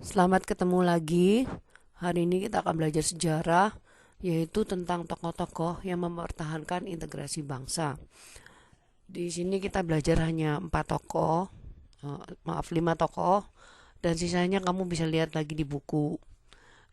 Selamat ketemu lagi. Hari ini kita akan belajar sejarah, yaitu tentang tokoh-tokoh yang mempertahankan integrasi bangsa. Di sini kita belajar hanya 4 tokoh, 5 tokoh, dan sisanya kamu bisa lihat lagi di buku.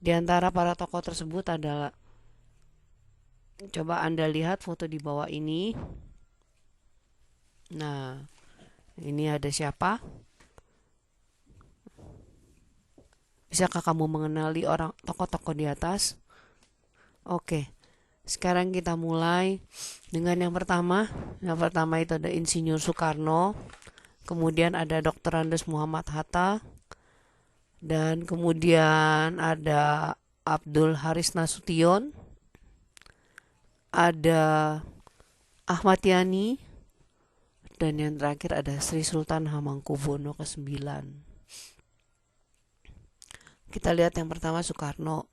Di antara para tokoh tersebut adalah, coba Anda lihat foto di bawah ini. Nah, ini ada siapa? Bisakah kamu mengenali orang tokoh-tokoh di atas? Oke. Sekarang kita mulai dengan yang pertama. Yang pertama itu ada Insinyur Soekarno, kemudian ada Dr. Andes Muhammad Hatta, dan kemudian ada Abdul Haris Nasution, ada Ahmad Yani, dan yang terakhir ada Sri Sultan Hamengkubuwono ke-9. Kita lihat yang pertama Soekarno.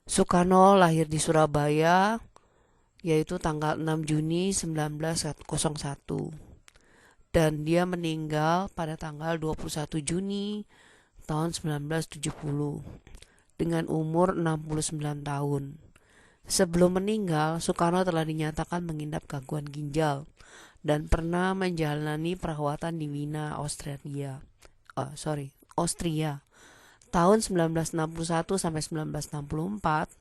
Soekarno lahir di Surabaya, yaitu tanggal 6 Juni 1901. Dan dia meninggal pada tanggal 21 Juni tahun 1970 dengan umur 69 tahun. Sebelum meninggal, Soekarno telah dinyatakan mengidap gangguan ginjal dan pernah menjalani perawatan di Wina, Austria. Tahun 1961 sampai 1964.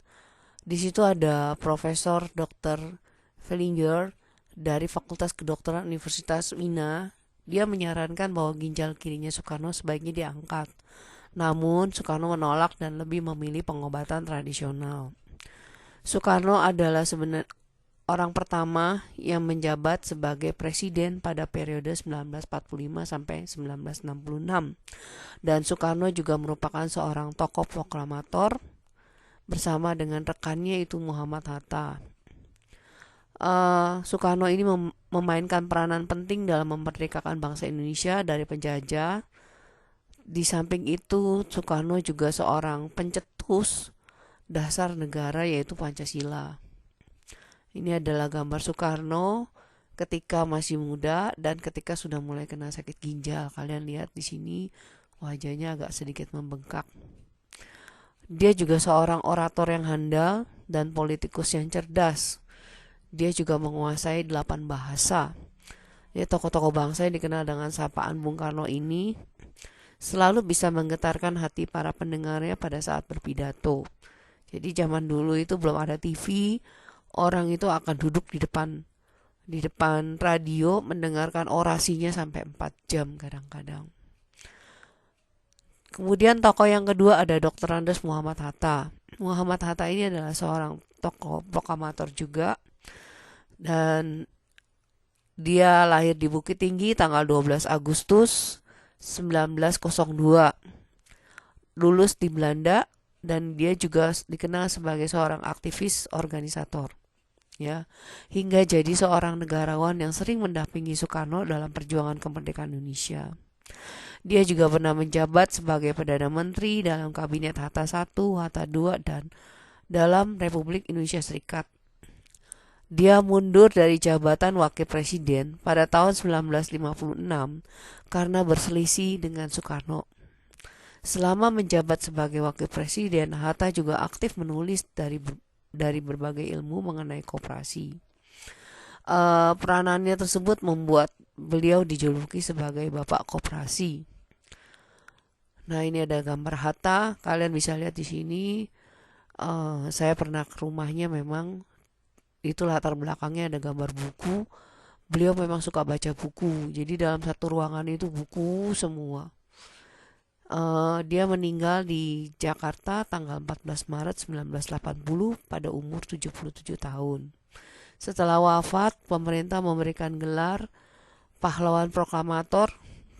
Di situ ada Profesor Dr. Fellinger dari Fakultas Kedokteran Universitas Wina. Dia menyarankan bahwa ginjal kirinya Soekarno sebaiknya diangkat. Namun Soekarno menolak dan lebih memilih pengobatan tradisional. Soekarno adalah sebenarnya orang pertama yang menjabat sebagai presiden pada periode 1945 sampai 1966. Dan Soekarno juga merupakan seorang tokoh proklamator bersama dengan rekannya itu Muhammad Hatta. Soekarno ini memainkan peranan penting dalam memerdekakan bangsa Indonesia dari penjajah. Di samping itu, Soekarno juga seorang pencetus dasar negara, yaitu Pancasila. Ini adalah gambar Soekarno ketika masih muda dan ketika sudah mulai kena sakit ginjal. Kalian lihat di sini wajahnya agak sedikit membengkak. Dia juga seorang orator yang handal dan politikus yang cerdas. Dia juga menguasai 8 bahasa. Ya, tokoh-tokoh bangsa yang dikenal dengan sapaan Bung Karno ini selalu bisa menggetarkan hati para pendengarnya pada saat berpidato. Jadi zaman dulu itu belum ada TV, orang itu akan duduk di depan radio mendengarkan orasinya sampai 4 jam kadang-kadang. Kemudian tokoh yang kedua ada Dr. Andes Muhammad Hatta. Muhammad Hatta ini adalah seorang tokoh proklamator juga, dan dia lahir di Bukit Tinggi tanggal 12 Agustus 1902. Lulus di Belanda, dan dia juga dikenal sebagai seorang aktivis organisator. Ya, hingga jadi seorang negarawan yang sering mendampingi Soekarno dalam perjuangan kemerdekaan Indonesia. Dia juga pernah menjabat sebagai Perdana Menteri dalam Kabinet Hatta I, Hatta II, dan dalam Republik Indonesia Serikat. Dia mundur dari jabatan Wakil Presiden pada tahun 1956 karena berselisih dengan Soekarno. Selama menjabat sebagai Wakil Presiden, Hatta juga aktif menulis dari berbagai ilmu mengenai koperasi. Peranannya tersebut membuat beliau dijuluki sebagai Bapak Koperasi. Nah, ini ada gambar Hatta, kalian bisa lihat di sini. Saya pernah ke rumahnya, memang itu latar belakangnya ada gambar buku. Beliau memang suka baca buku, jadi dalam satu ruangan itu buku semua. Dia meninggal di Jakarta tanggal 14 Maret 1980 pada umur 77 tahun. Setelah wafat, pemerintah memberikan gelar Pahlawan Proklamator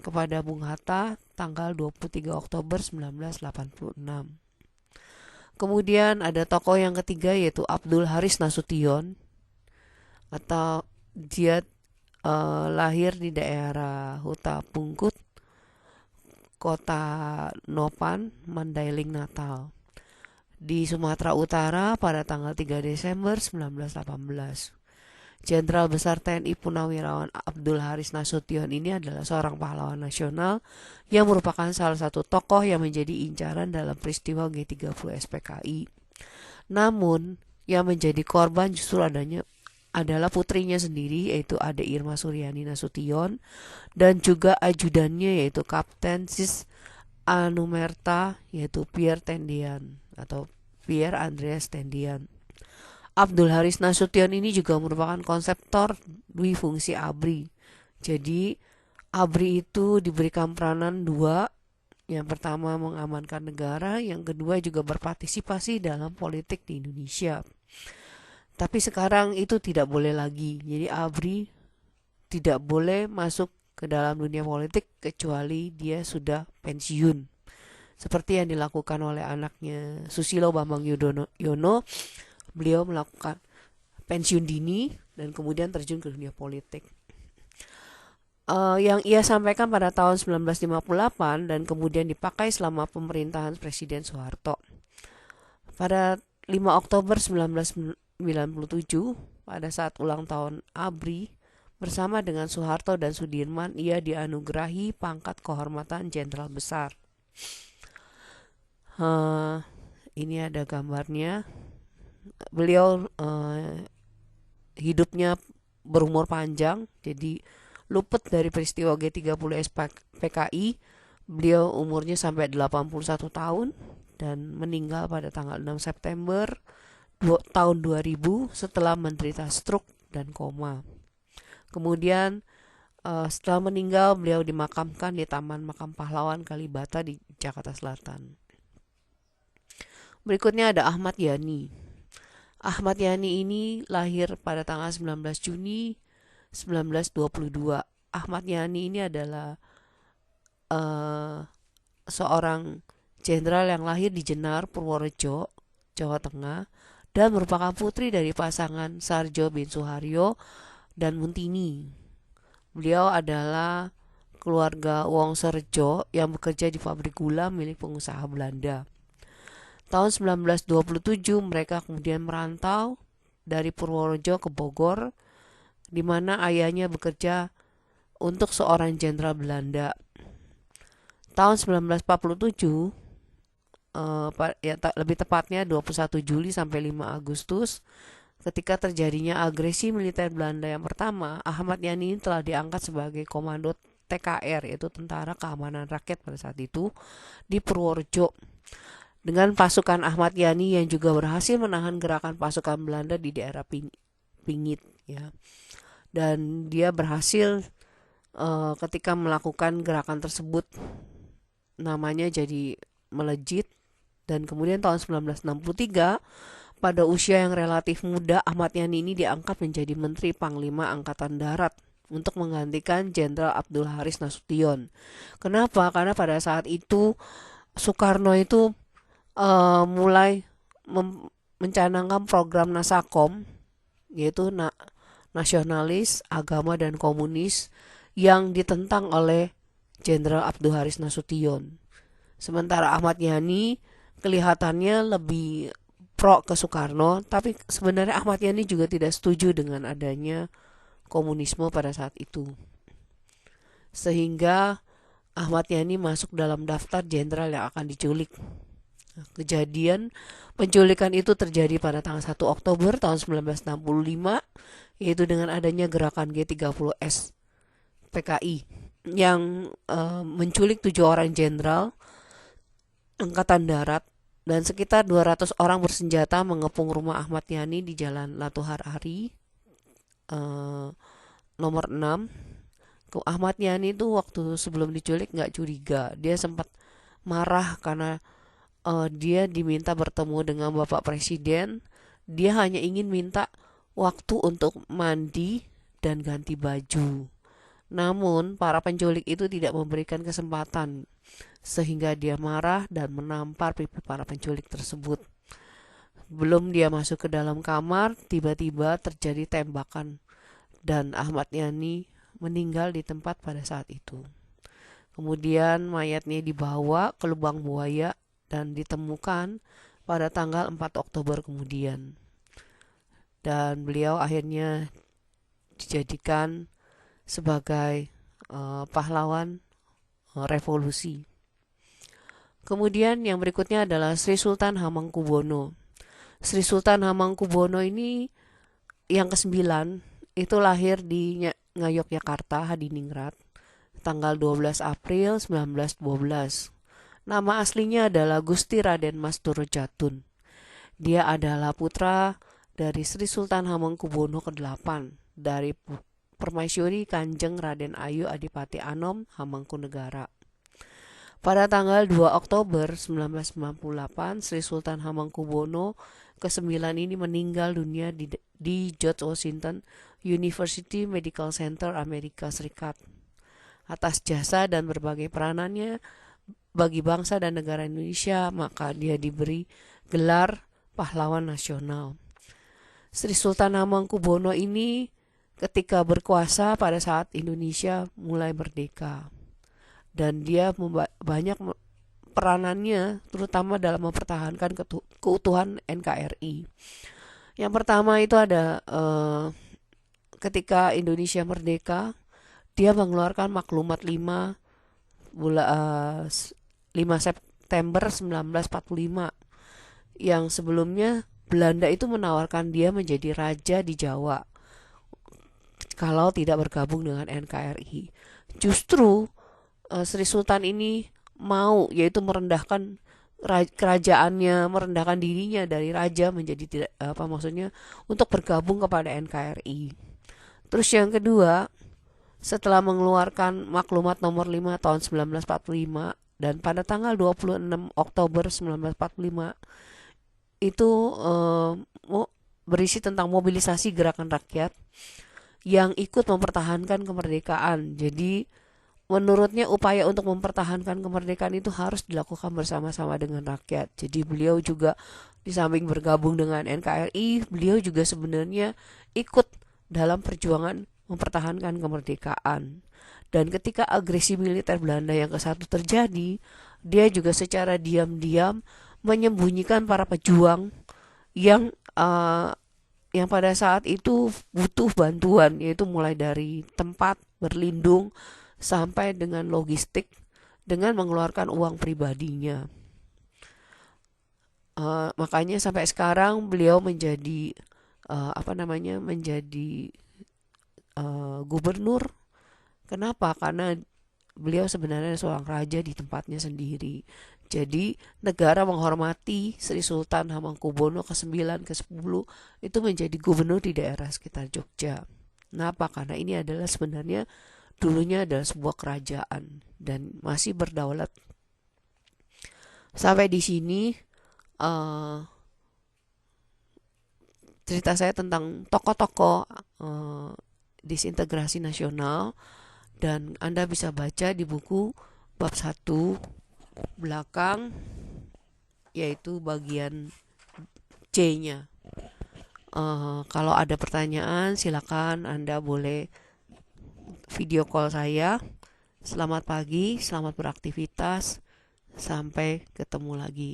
kepada Bung Hatta tanggal 23 Oktober 1986. Kemudian ada tokoh yang ketiga, yaitu Abdul Haris Nasution, atau dia lahir di daerah Huta Bungkut, Kota Nopan, Mandailing, Natal, di Sumatera Utara pada tanggal 3 Desember 1918. Jenderal Besar TNI Purnawirawan Abdul Haris Nasution ini adalah seorang pahlawan nasional yang merupakan salah satu tokoh yang menjadi incaran dalam peristiwa G30 SPKI. Namun, yang menjadi korban justru adalah putrinya sendiri, yaitu Ade Irma Suryani Nasution, dan juga ajudannya, yaitu Kapten Sis Anumerta, yaitu Pierre Tendian atau Pierre Andreas Tendian. Abdul Haris Nasution ini juga merupakan konseptor dwifungsi ABRI. Jadi ABRI itu diberikan peranan dua. Yang pertama mengamankan negara, yang kedua juga berpartisipasi dalam politik di Indonesia. Tapi sekarang itu tidak boleh lagi. Jadi ABRI tidak boleh masuk ke dalam dunia politik kecuali dia sudah pensiun. Seperti yang dilakukan oleh anaknya Susilo Bambang Yudhoyono, beliau melakukan pensiun dini dan kemudian terjun ke dunia politik. Yang ia sampaikan pada tahun 1958 dan kemudian dipakai selama pemerintahan Presiden Soeharto. Pada 5 Oktober 1997, pada saat ulang tahun ABRI, bersama dengan Soeharto dan Sudirman, ia dianugerahi pangkat kehormatan Jenderal Besar. Ini ada gambarnya. Beliau hidupnya berumur panjang, jadi luput dari peristiwa G30 SPKI. Beliau umurnya sampai 81 tahun dan meninggal pada tanggal 6 September tahun 2000 setelah menderita stroke dan koma. Kemudian setelah meninggal, beliau dimakamkan di Taman Makam Pahlawan Kalibata di Jakarta Selatan. Berikutnya ada Ahmad Yani. Ahmad Yani ini lahir pada tanggal 19 Juni 1922. Ahmad Yani ini adalah seorang jenderal yang lahir di Jenar, Purworejo, Jawa Tengah, dan merupakan putri dari pasangan Sarjo bin Suharyo dan Muntini. Beliau adalah keluarga Wongsorejo yang bekerja di pabrik gula milik pengusaha Belanda. Tahun 1927 mereka kemudian merantau dari Purworejo ke Bogor, di mana ayahnya bekerja untuk seorang jenderal Belanda. Tahun 1947, lebih tepatnya 21 Juli sampai 5 Agustus, ketika terjadinya agresi militer Belanda yang pertama, Ahmad Yani telah diangkat sebagai komando TKR, yaitu Tentara Keamanan Rakyat pada saat itu, di Purworejo. Dengan pasukan Ahmad Yani yang juga berhasil menahan gerakan pasukan Belanda di daerah Pingit, ya. Dan dia berhasil ketika melakukan gerakan tersebut, namanya jadi melejit. Dan kemudian tahun 1963, pada usia yang relatif muda, Ahmad Yani ini diangkat menjadi Menteri Panglima Angkatan Darat untuk menggantikan Jenderal Abdul Haris Nasution. Kenapa? Karena pada saat itu Soekarno itu mulai mencanangkan program Nasakom, yaitu nasionalis, agama, dan komunis, yang ditentang oleh Jenderal Abdul Haris Nasution. Sementara Ahmad Yani kelihatannya lebih pro ke Soekarno, tapi sebenarnya Ahmad Yani juga tidak setuju dengan adanya komunisme pada saat itu. Sehingga Ahmad Yani masuk dalam daftar jenderal yang akan diculik. Kejadian penculikan itu terjadi pada tanggal 1 Oktober tahun 1965, yaitu dengan adanya gerakan G30S PKI yang menculik 7 orang jenderal Angkatan Darat dan sekitar 200 orang bersenjata mengepung rumah Ahmad Yani di Jalan Latuhar Ari nomor 6. Ahmad Yani itu waktu sebelum diculik nggak curiga, dia sempat marah karena dia diminta bertemu dengan Bapak Presiden. Dia hanya ingin minta waktu untuk mandi dan ganti baju. Namun para penculik itu tidak memberikan kesempatan, sehingga dia marah dan menampar pipi para penculik tersebut. Belum dia masuk ke dalam kamar, tiba-tiba terjadi tembakan dan Ahmad Yani meninggal di tempat pada saat itu. Kemudian mayatnya dibawa ke lubang buaya dan ditemukan pada tanggal 4 Oktober kemudian. Dan beliau akhirnya dijadikan sebagai pahlawan revolusi. Kemudian yang berikutnya adalah Sri Sultan Hamengkubuwono. Sri Sultan Hamengkubuwono ini yang ke-9 itu lahir di Ngayogyakarta, Hadiningrat, tanggal 12 April 1912. Nama aslinya adalah Gusti Raden Mas Durojatun. Dia adalah putra dari Sri Sultan Hamengkubuwono ke-8 dari Permaisuri Kanjeng Raden Ayu Adipati Anom Hamengkunegara. Pada tanggal 2 Oktober 1998, Sri Sultan Hamengkubuwono ke-9 ini meninggal dunia di George Washington University Medical Center, Amerika Serikat. Atas jasa dan berbagai peranannya bagi bangsa dan negara Indonesia, maka dia diberi gelar pahlawan nasional. Sri Sultan Hamengkubuwono ini ketika berkuasa pada saat Indonesia mulai merdeka. Dan dia banyak peranannya terutama dalam mempertahankan keutuhan NKRI. Yang pertama itu ada ketika Indonesia merdeka, dia mengeluarkan maklumat 5 September 1945 yang sebelumnya Belanda itu menawarkan dia menjadi raja di Jawa kalau tidak bergabung dengan NKRI. Justru Sri Sultan ini mau, yaitu merendahkan kerajaannya, merendahkan dirinya dari raja menjadi untuk bergabung kepada NKRI. Terus yang kedua, setelah mengeluarkan maklumat nomor 5 tahun 1945 dan pada tanggal 26 Oktober 1945 itu berisi tentang mobilisasi gerakan rakyat yang ikut mempertahankan kemerdekaan. Jadi menurutnya upaya untuk mempertahankan kemerdekaan itu harus dilakukan bersama-sama dengan rakyat. Jadi beliau juga di samping bergabung dengan NKRI, beliau juga sebenarnya ikut dalam perjuangan mempertahankan kemerdekaan. Dan ketika agresi militer Belanda yang ke-1 terjadi, dia juga secara diam-diam menyembunyikan para pejuang yang pada saat itu butuh bantuan, yaitu mulai dari tempat berlindung sampai dengan logistik dengan mengeluarkan uang pribadinya. Makanya sampai sekarang beliau menjadi gubernur. Kenapa? Karena beliau sebenarnya seorang raja di tempatnya sendiri. Jadi negara menghormati Sri Sultan Hamengkubuwono ke-9, ke-10 itu menjadi gubernur di daerah sekitar Jogja. Kenapa? Karena ini adalah sebenarnya dulunya adalah sebuah kerajaan dan masih berdaulat. Sampai di sini cerita saya tentang tokoh-tokoh disintegrasi nasional, dan Anda bisa baca di buku bab 1 belakang, yaitu bagian C-nya. Kalau ada pertanyaan silakan Anda boleh video call saya. Selamat pagi, selamat beraktivitas, sampai ketemu lagi.